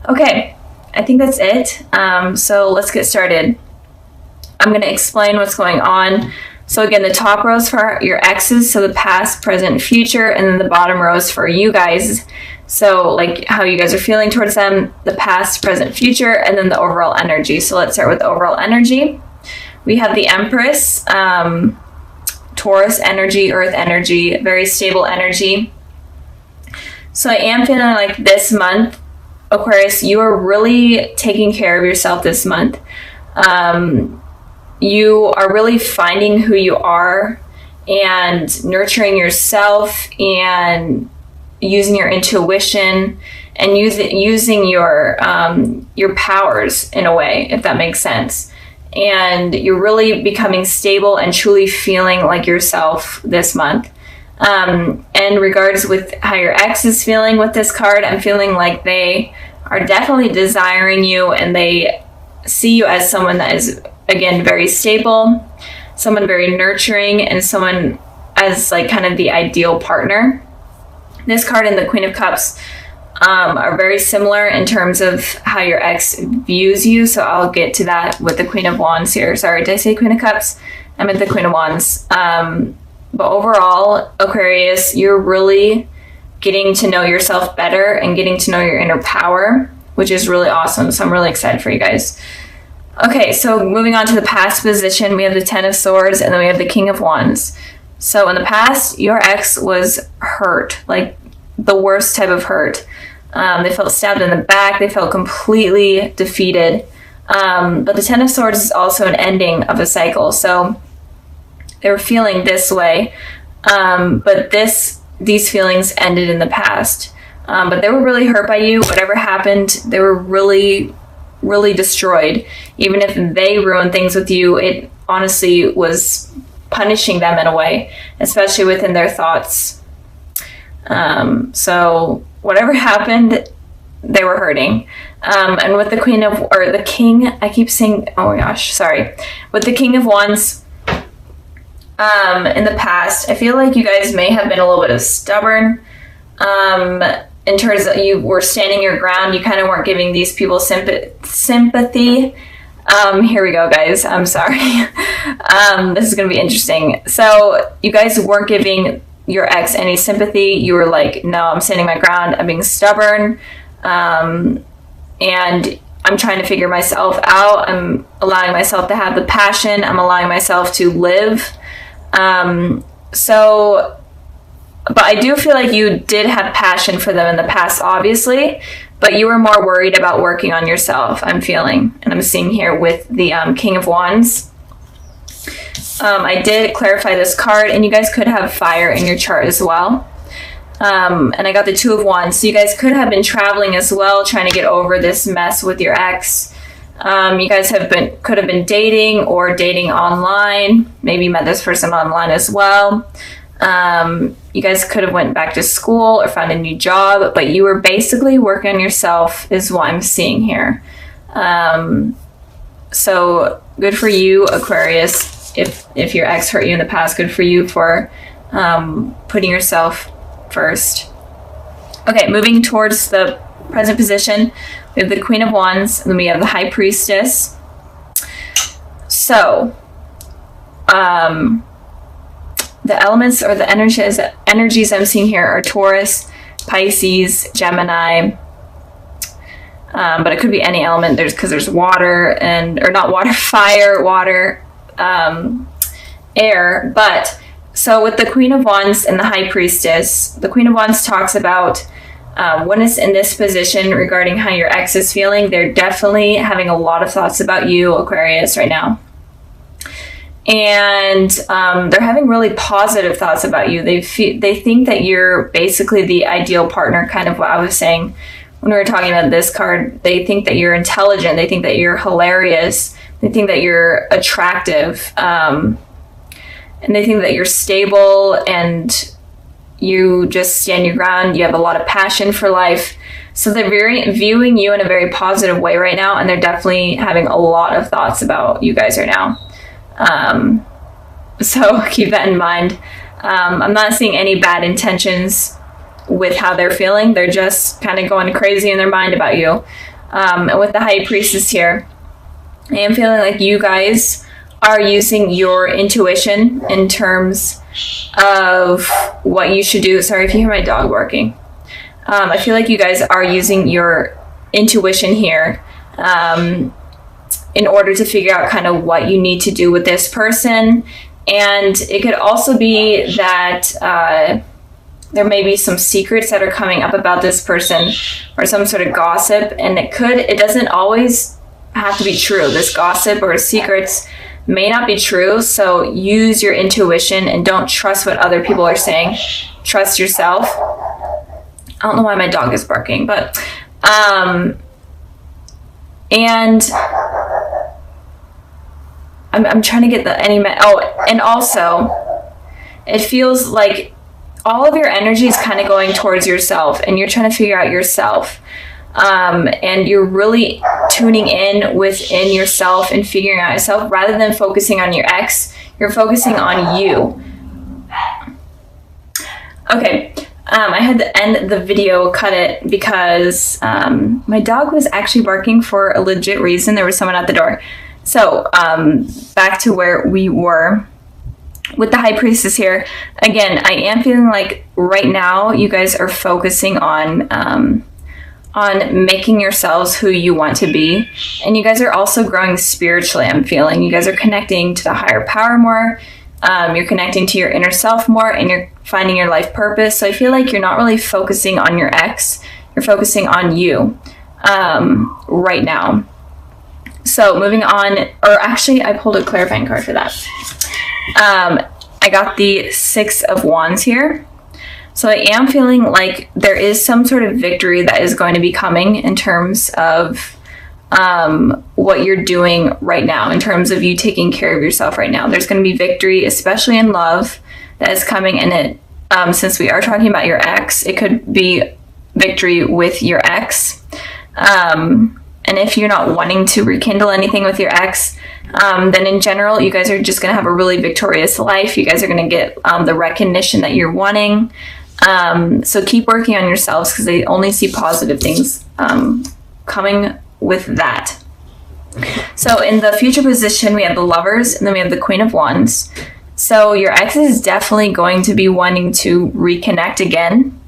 Okay, I think that's it. So let's get started. I'm going to explain what's going on. So again, the top rows for your exes, so the past, present, future, and then the bottom rows for you guys. So like how you guys are feeling towards them, the past, present, future, and then the overall energy. So let's start with the overall energy. We have the Empress, Taurus energy, Earth energy, very stable energy. So I am feeling like this month, Aquarius, you are really taking care of yourself this month. You are really finding who you are and nurturing yourself and using your intuition and using your powers in a way, if that makes sense. And you're really becoming stable and truly feeling like yourself this month. And regards with how your ex is feeling with this card, I'm feeling like they are definitely desiring you and they see you as someone that is, again, very stable, someone very nurturing, and someone as like kind of the ideal partner. This card and the Queen of Cups are very similar in terms of how your ex views you. So I'll get to that with the Queen of Wands here. Sorry, did I say Queen of Cups? I meant the Queen of Wands. But overall, Aquarius, you're really getting to know yourself better and getting to know your inner power, which is really awesome. So I'm really excited for you guys. Okay, so moving on to the past position, we have the Ten of Swords and then we have the King of Wands. So in the past, your ex was hurt, like the worst type of hurt. They felt stabbed in the back. They felt completely defeated. But the Ten of Swords is also an ending of a cycle. So they were feeling this way. But these feelings ended in the past. But they were really hurt by you. Whatever happened, they were really, really destroyed. Even if they ruined things with you, it honestly was punishing them in a way, especially within their thoughts. So whatever happened, they were hurting. And with the the King, I keep saying, oh my gosh, sorry. With the King of Wands, in the past, I feel like you guys may have been a little bit of stubborn. In terms of you were standing your ground, you kind of weren't giving these people sympathy. Here we go, guys. I'm sorry. This is going to be interesting. So you guys weren't giving your ex any sympathy. You were like, no, I'm standing my ground. I'm being stubborn. And I'm trying to figure myself out. I'm allowing myself to have the passion. I'm allowing myself to live. But I do feel like you did have passion for them in the past, obviously, but you were more worried about working on yourself, I'm feeling. And I'm seeing here with the King of Wands. I did clarify this card, and you guys could have fire in your chart as well. And I got the Two of Wands. So you guys could have been traveling as well, trying to get over this mess with your ex. You guys could have been dating or dating online. Maybe met this person online as well. You guys could have went back to school or found a new job, but you were basically working on yourself is what I'm seeing here. So good for you, Aquarius. If your ex hurt you in the past, good for you for putting yourself first. Okay, moving towards the present position, we have the Queen of Wands, and then we have the High Priestess. So, the elements or the energies I'm seeing here are Taurus, Pisces, Gemini, but it could be any element. Because there's water or not water, fire, water, air. But so with the Queen of Wands and the High Priestess, the Queen of Wands talks about when it's in this position regarding how your ex is feeling. They're definitely having a lot of thoughts about you, Aquarius, right now. And they're having really positive thoughts about you. They think that you're basically the ideal partner, kind of what I was saying when we were talking about this card. They think that you're intelligent. They think that you're hilarious. They think that you're attractive. And they think that you're stable and you just stand your ground. You have a lot of passion for life. So they're viewing you in a very positive way right now. And they're definitely having a lot of thoughts about you guys right now. So keep that in mind. I'm not seeing any bad intentions with how they're feeling. They're just kind of going crazy in their mind about you. And with the High Priestess here, I am feeling like you guys are using your intuition in terms of what you should do. Sorry if you hear my dog barking. I feel like you guys are using your intuition here in order to figure out kind of what you need to do with this person. And it could also be that there may be some secrets that are coming up about this person, or some sort of gossip, and it doesn't always have to be true. This gossip or secrets may not be true, so use your intuition and don't trust what other people are saying. Trust yourself. I don't know why my dog is barking, but and I'm trying to get and also it feels like all of your energy is kind of going towards yourself, and you're trying to figure out yourself. And you're really tuning in within yourself and figuring out yourself rather than focusing on your ex. You're focusing on you. Okay. I had to end the video, cut it, because my dog was actually barking for a legit reason. There was someone at the door. So back to where we were with the High Priestess here. Again, I am feeling like right now you guys are focusing on making yourselves who you want to be. And you guys are also growing spiritually, I'm feeling. You guys are connecting to the higher power more. You're connecting to your inner self more, and you're finding your life purpose. So I feel like you're not really focusing on your ex. You're focusing on you right now. So moving on, or actually I pulled a clarifying card for that. I got the Six of Wands here. So I am feeling like there is some sort of victory that is going to be coming in terms of what you're doing right now, in terms of you taking care of yourself right now. There's going to be victory, especially in love, that is coming. And it, since we are talking about your ex, it could be victory with your ex. And if you're not wanting to rekindle anything with your ex, then in general, you guys are just going to have a really victorious life. You guys are going to get the recognition that you're wanting. So keep working on yourselves, because they only see positive things coming with that. So in the future position, we have the Lovers, and then we have the Queen of Wands. So your ex is definitely going to be wanting to reconnect again.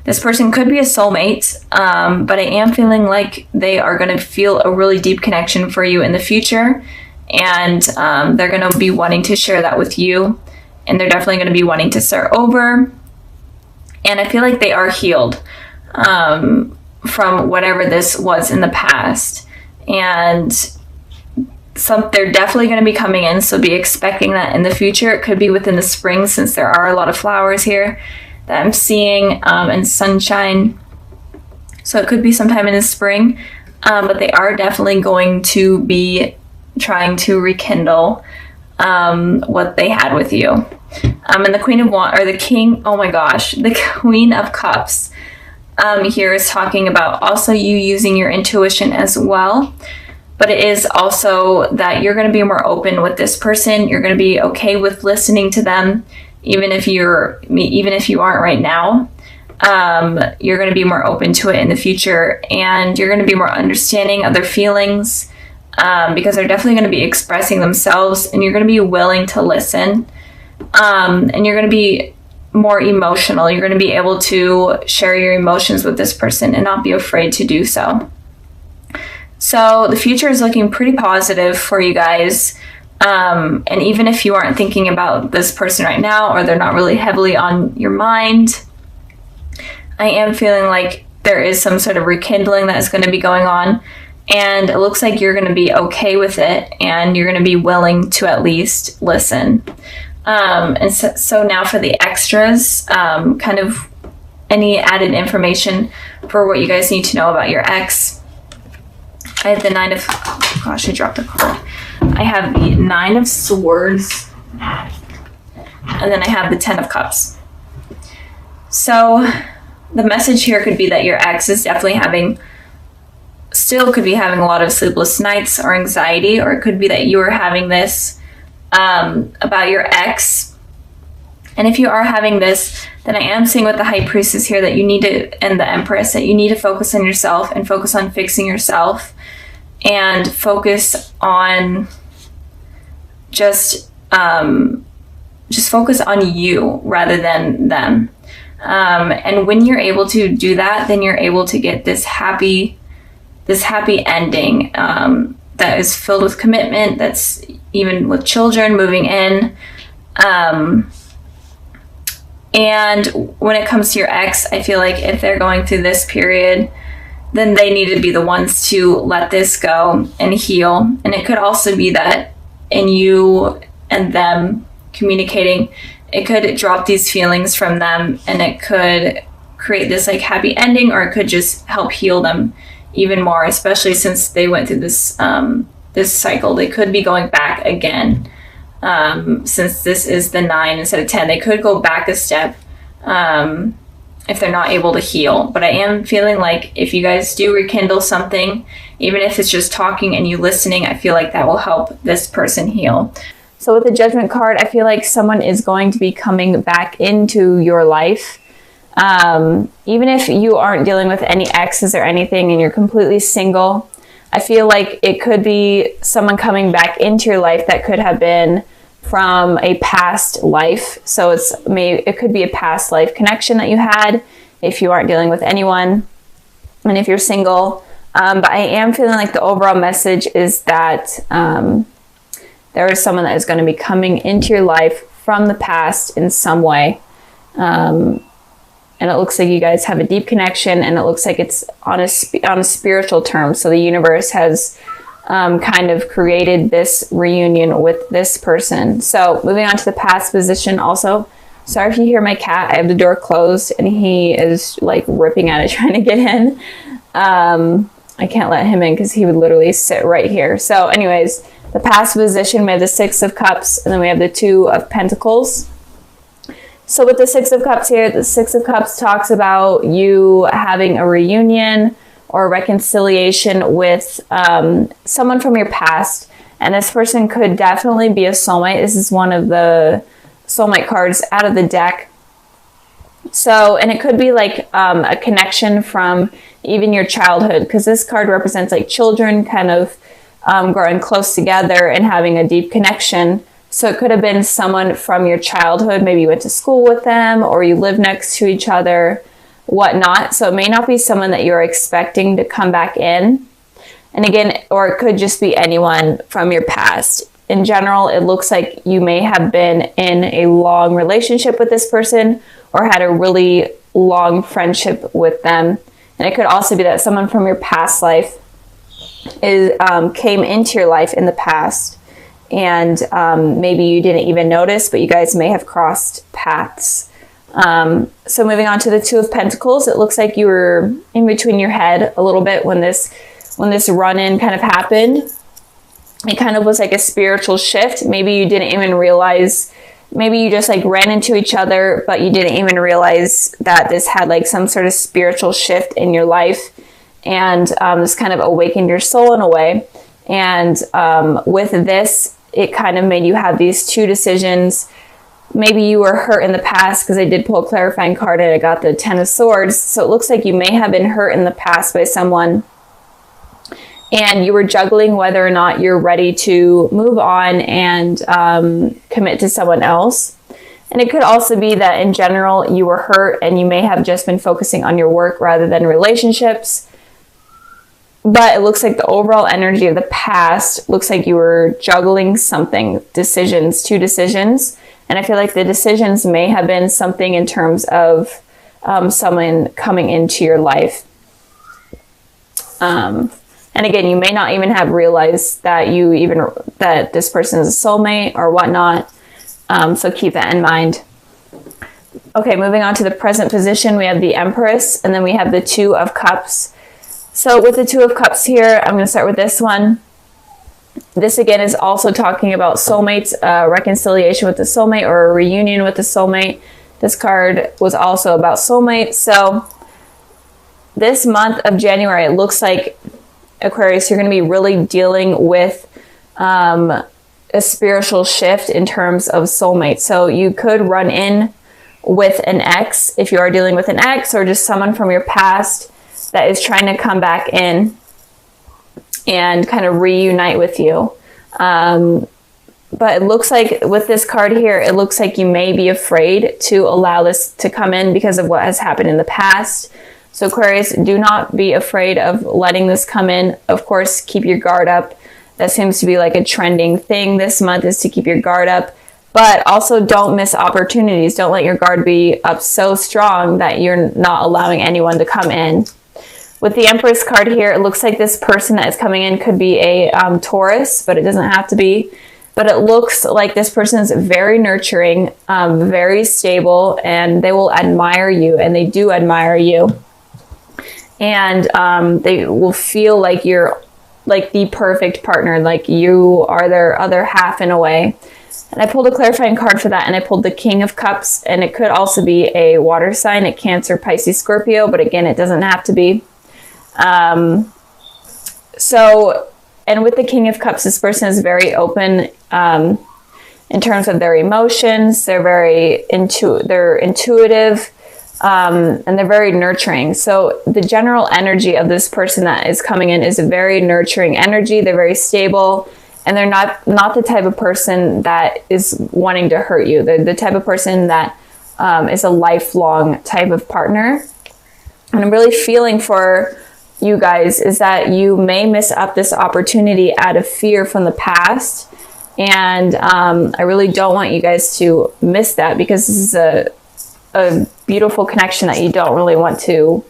This person could be a soulmate, but I am feeling like they are going to feel a really deep connection for you in the future, and they're going to be wanting to share that with you, and they're definitely going to be wanting to start over. And I feel like they are healed from whatever this was in the past, and they're definitely going to be coming in, so be expecting that in the future. It could be within the spring, since there are a lot of flowers here that I'm seeing, and sunshine. So it could be sometime in the spring, but they are definitely going to be trying to rekindle what they had with you. And the Queen of Wands, or the King, oh my gosh, the Queen of Cups here is talking about also you using your intuition as well. But it is also that you're going to be more open with this person. You're going to be okay with listening to them, even if you aren't right now. You're going to be more open to it in the future, and you're going to be more understanding of their feelings, because they're definitely going to be expressing themselves, and you're going to be willing to listen, and you're going to be more emotional. You're going to be able to share your emotions with this person and not be afraid to do so. So the future is looking pretty positive for you guys. And even if you aren't thinking about this person right now, or they're not really heavily on your mind, I am feeling like there is some sort of rekindling that is going to be going on. And it looks like you're going to be okay with it, and you're going to be willing to at least listen. And so now for the extras, kind of any added information for what you guys need to know about your ex. I have the Nine of, oh gosh, I dropped a card. I have the Nine of Swords, and then I have the Ten of Cups. So the message here could be that your ex is definitely still could be having a lot of sleepless nights or anxiety, or it could be that you are having this about your ex, And if you are having this, then I am seeing with the High Priestess here that you need to, and the Empress, that you need to focus on yourself and focus on fixing yourself and focus on just focus on you rather than them. And when you're able to do that, then you're able to get this happy ending that is filled with commitment, that's even with children moving in. And when it comes to your ex, I feel like if they're going through this period, then they need to be the ones to let this go and heal. And it could also be that in you and them communicating, it could drop these feelings from them, and it could create this like happy ending, or it could just help heal them even more, especially since they went through this this cycle. They could be going back again. Since this is the 9 instead of 10, they could go back a step if they're not able to heal. But I am feeling like if you guys do rekindle something, even if it's just talking and you listening, I feel like that will help this person heal. So with the Judgment card, I feel like someone is going to be coming back into your life. Even if you aren't dealing with any exes or anything and you're completely single, I feel like it could be someone coming back into your life that could have been from a past life. So it could be a past life connection that you had if you aren't dealing with anyone, and if you're single. But I am feeling like the overall message is that there is someone that is going to be coming into your life from the past in some way. And it looks like you guys have a deep connection, and it looks like it's on a spiritual term. So the universe has kind of created this reunion with this person. So moving on to the past position also. Sorry if you hear my cat. I have the door closed and he is like ripping at it trying to get in. I can't let him in because he would literally sit right here. So anyways, the past position, we have the 6 of Cups, and then we have the 2 of Pentacles. So with the 6 of Cups here, the 6 of Cups talks about you having a reunion or reconciliation with someone from your past. And this person could definitely be a soulmate. This is one of the soulmate cards out of the deck. So, and it could be like a connection from even your childhood, because this card represents like children kind of growing close together and having a deep connection. So it could have been someone from your childhood. Maybe you went to school with them, or you live next to each other, whatnot. So it may not be someone that you're expecting to come back in. And again, or it could just be anyone from your past. In general, it looks like you may have been in a long relationship with this person, or had a really long friendship with them. And it could also be that someone from your past life came into your life in the past, and maybe you didn't even notice, but you guys may have crossed paths. So moving on to the 2 of Pentacles, it looks like you were in between your head a little bit when this run-in kind of happened. It kind of was like a spiritual shift. Maybe you didn't even realize, maybe you just like ran into each other, but you didn't even realize that this had like some sort of spiritual shift in your life. And this kind of awakened your soul in a way. And with this, it kind of made you have these 2 decisions. Maybe you were hurt in the past, because I did pull a clarifying card and I got the 10 of Swords. So it looks like you may have been hurt in the past by someone, and you were juggling whether or not you're ready to move on and commit to someone else. And it could also be that in general you were hurt and you may have just been focusing on your work rather than relationships. But it looks like the overall energy of the past looks like you were juggling something, 2 decisions. And I feel like the decisions may have been something in terms of someone coming into your life. And again, you may not even have realized that that this person is a soulmate or whatnot. So keep that in mind. Okay, moving on to the present position, we have the Empress, and then we have the 2 of Cups. So with the 2 of Cups here, I'm going to start with this one. This again is also talking about soulmates, reconciliation with the soulmate, or a reunion with the soulmate. This card was also about soulmates. So this month of January, it looks like, Aquarius, you're going to be really dealing with a spiritual shift in terms of soulmates. So you could run in with an ex if you are dealing with an ex, or just someone from your past that is trying to come back in and kind of reunite with you. But it looks like with this card here, it looks like you may be afraid to allow this to come in because of what has happened in the past. So Aquarius, do not be afraid of letting this come in. Of course, keep your guard up. That seems to be like a trending thing this month, is to keep your guard up. But also don't miss opportunities. Don't let your guard be up so strong that you're not allowing anyone to come in. With the Empress card here, it looks like this person that is coming in could be a Taurus, but it doesn't have to be. But it looks like this person is very nurturing, very stable, and they will admire you, and they do admire you. And they will feel like you're like the perfect partner, like you are their other half in a way. And I pulled a clarifying card for that, and I pulled the King of Cups, and it could also be a water sign, a Cancer, Pisces, Scorpio, but again, it doesn't have to be. And with the King of Cups, this person is very open in terms of their emotions. They're very intuitive, and they're very nurturing. So the general energy of this person that is coming in is a very nurturing energy. They're very stable, and they're not the type of person that is wanting to hurt you. They're the type of person that is a lifelong type of partner. And I'm really feeling for you guys is that you may miss up this opportunity out of fear from the past. And I really don't want you guys to miss that, because this is a beautiful connection that you don't really want to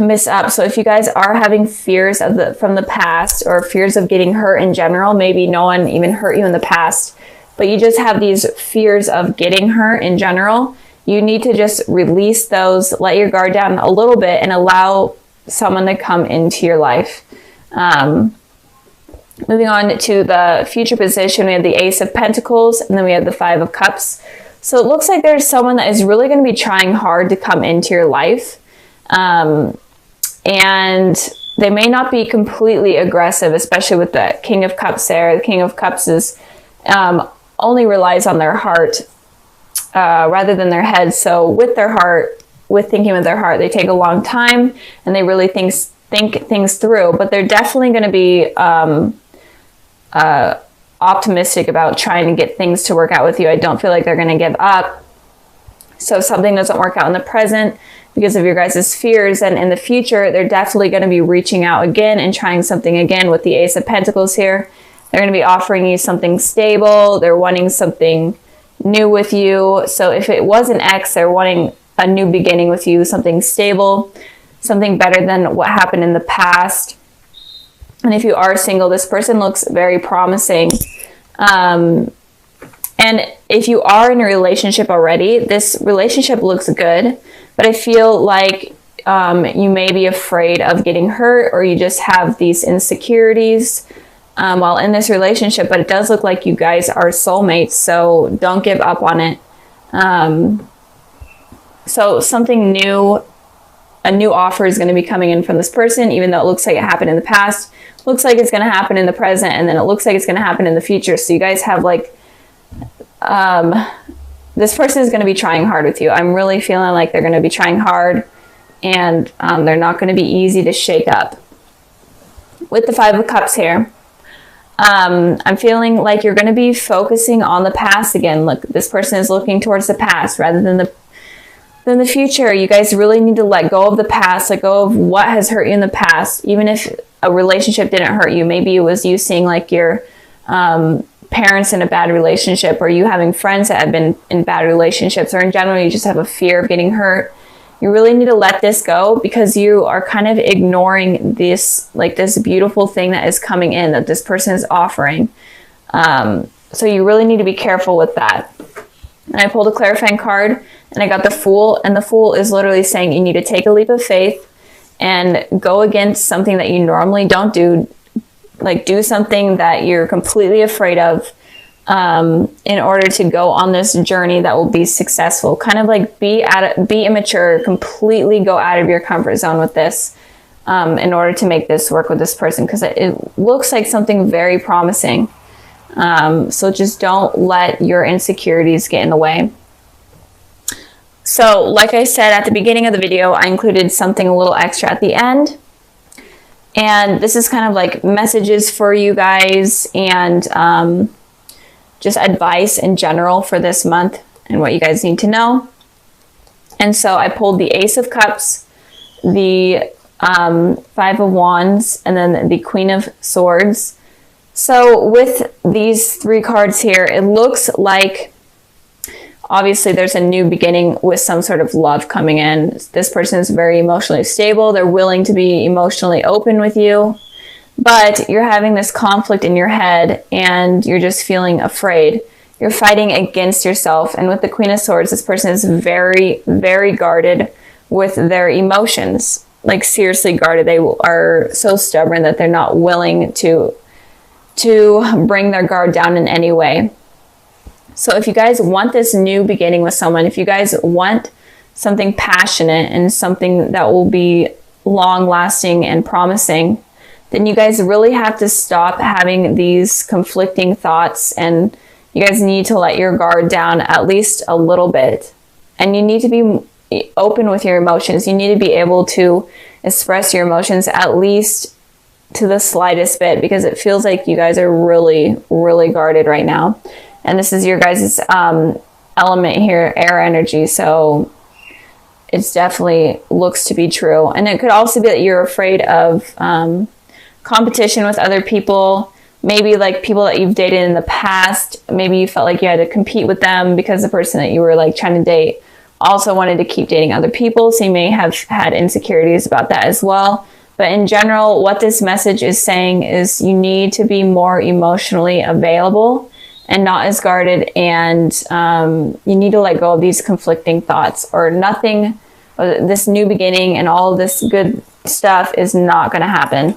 miss up. So if you guys are having fears from the past, or fears of getting hurt in general, maybe no one even hurt you in the past, but you just have these fears of getting hurt in general, you need to just release those, let your guard down a little bit, and allow someone to come into your life. Moving on to the future position, we have the Ace of Pentacles, and then we have the Five of Cups. So it looks like there's someone that is really going to be trying hard to come into your life. And they may not be completely aggressive, especially with the King of Cups there. The King of Cups is only relies on their heart rather than their head. So with their heart, with thinking with their heart, they take a long time, and they really think things through. But they're definitely going to be optimistic about trying to get things to work out with you. I don't feel like they're going to give up. So if something doesn't work out in the present because of your guys' fears, and in the future, they're definitely going to be reaching out again and trying something again with the Ace of Pentacles here. They're going to be offering you something stable. They're wanting something new with you. So if it was an ex, they're wanting a new beginning with you, something stable, something better than what happened in the past. And if you are single, this person looks very promising. And if you are in a relationship already, this relationship looks good, but I feel like you may be afraid of getting hurt, or you just have these insecurities while in this relationship, but it does look like you guys are soulmates, so don't give up on it. So something new, a new offer is going to be coming in from this person, even though it looks like it happened in the past, looks like it's going to happen in the present, and then it looks like it's going to happen in the future. So you guys have like, this person is going to be trying hard with you. I'm really feeling like they're going to be trying hard, and they're not going to be easy to shake up. With the Five of Cups here, I'm feeling like you're going to be focusing on the past again. Look, this person is looking towards the past rather than the future. You guys really need to let go of the past, let go of what has hurt you in the past. Even if a relationship didn't hurt you, maybe it was you seeing like your parents in a bad relationship, or you having friends that have been in bad relationships, or in general you just have a fear of getting hurt. You really need to let this go, because you are kind of ignoring this, like this beautiful thing that is coming in, that this person is offering. So you really need to be careful with that. And I pulled a clarifying card, and I got the Fool, and the Fool is literally saying you need to take a leap of faith and go against something that you normally don't do, like do something that you're completely afraid of, in order to go on this journey that will be successful. Kind of like be immature, completely go out of your comfort zone with this, in order to make this work with this person, because it looks like something very promising. So just don't let your insecurities get in the way. So like I said at the beginning of the video, I included something a little extra at the end. And this is kind of like messages for you guys and just advice in general for this month and what you guys need to know. And so I pulled the Ace of Cups, the Five of Wands, and then the Queen of Swords. So with these 3 cards here, it looks like obviously there's a new beginning with some sort of love coming in. This person is very emotionally stable. They're willing to be emotionally open with you, but you're having this conflict in your head and you're just feeling afraid. You're fighting against yourself. And with the Queen of Swords, this person is very, very guarded with their emotions. Like seriously guarded. They are so stubborn that they're not willing to bring their guard down in any way. So if you guys want this new beginning with someone, if you guys want something passionate and something that will be long lasting and promising, then you guys really have to stop having these conflicting thoughts, and you guys need to let your guard down at least a little bit. And you need to be open with your emotions. You need to be able to express your emotions at least to the slightest bit, because it feels like you guys are really, really guarded right now. And this is your guys' element here, air energy. So it's definitely looks to be true. And it could also be that you're afraid of competition with other people. Maybe like people that you've dated in the past. Maybe you felt like you had to compete with them because the person that you were like trying to date also wanted to keep dating other people. So you may have had insecurities about that as well. But in general, what this message is saying is you need to be more emotionally available and not as guarded, and you need to let go of these conflicting thoughts, or nothing, this new beginning and all of this good stuff is not going to happen.